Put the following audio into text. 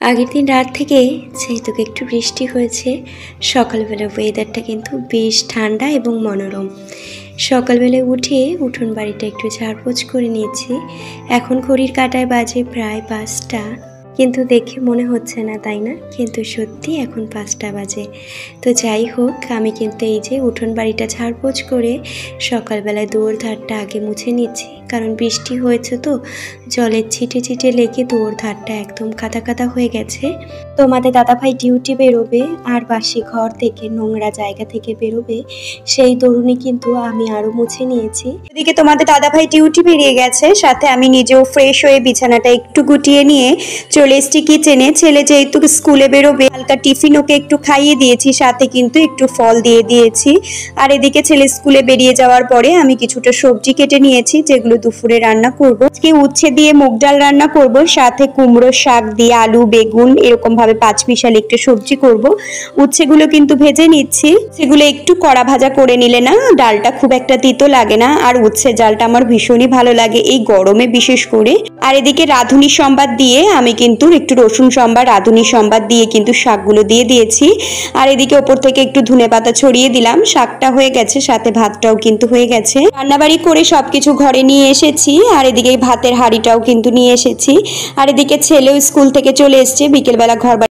আগের দিন রাত থেকে যেহেতু একটু বৃষ্টি হয়েছে, সকালবেলা ওয়েদারটা কিন্তু বেশ ঠান্ডা এবং মনোরম। সকালবেলায় উঠে উঠোন বাড়িটা একটু ঝাড়পোছ করে নিয়েছি। এখন ঘড়ির কাঁটায় বাজে প্রায় 5টা, কিন্তু দেখে মনে হচ্ছে না, তাই না? কিন্তু সত্যি এখন 5টা বাজে। তো যাই হোক, আমি কিন্তু এই যে উঠোন বাড়িটা ঝাড়পোছ করে সকালবেলায় দুয়ার ধারটা আগে মুছে নিচ্ছি, কারণ বৃষ্টি হয়েছে তো জলের ছিটে ছিটে লেগে দুয়ার ধারটা একদম কাদা কাদা হয়ে গেছে। তোমাদের দাদাভাই ডিউটি বেরোবে আর বাসি ঘর থেকে নোংরা জায়গা থেকে বেরোবে, সেই দরুনে কিন্তু আমি আরও মুছে নিয়েছি। এদিকে তোমাদের দাদাভাই ডিউটি বেরিয়ে গেছে, সাথে আমি নিজেও ফ্রেশ হয়ে বিছানাটা একটু গুটিয়ে নিয়ে চলে এসেছি কিচেনে। ছেলে যেহেতু স্কুলে বেরোবে, হালকা টিফিন ওকে একটু খাইয়ে দিয়েছি, সাথে কিন্তু একটু ফল দিয়ে দিয়েছি। আর এদিকে ছেলে স্কুলে বেরিয়ে যাওয়ার পরে আমি কিছুটা সবজি কেটে নিয়েছি, যেগুলো দুপুরে রান্না করব। আজকে উচ্ছে দিয়ে মুগ ডাল রান্না করব, সাথে কুমড়ো শাক দিয়ে আলু বেগুন এরকম ভাবে 5 মিশালি একটু সবজি করব। উচ্ছেগুলো কিন্তু ভেজে নিচ্ছি, সেগুলো একটু কড়া ভাজা করে নিলে না ডালটা খুব একটা তিতো লাগে না। আর উচ্ছে ডালটা আমার ভীষণই ভালো লাগে এই গরমে বিশেষ করে। আর এদিকে রাঁধুনি সম্বাদ দিয়ে আমি কিন্তু একটু রসুন সম্বাদ, রাঁধুনি সম্বাদ দিয়ে কিন্তু শাকগুলো দিয়ে দিয়েছি। আর এদিকে ওপর থেকে একটু ধনে পাতা ছড়িয়ে দিলাম। শাকটা হয়ে গেছে, সাথে ভাতটাও কিন্তু হয়ে গেছে। রান্নাবাড়ি করে সবকিছু ঘরে নিয়ে এসেছি, আর এদিকে ভাতের হাঁড়িটাও কিন্তু নিয়ে এসেছি। আর এদিকে ছেলেও স্কুল থেকে চলে এসছে, বিকেলবেলা ঘর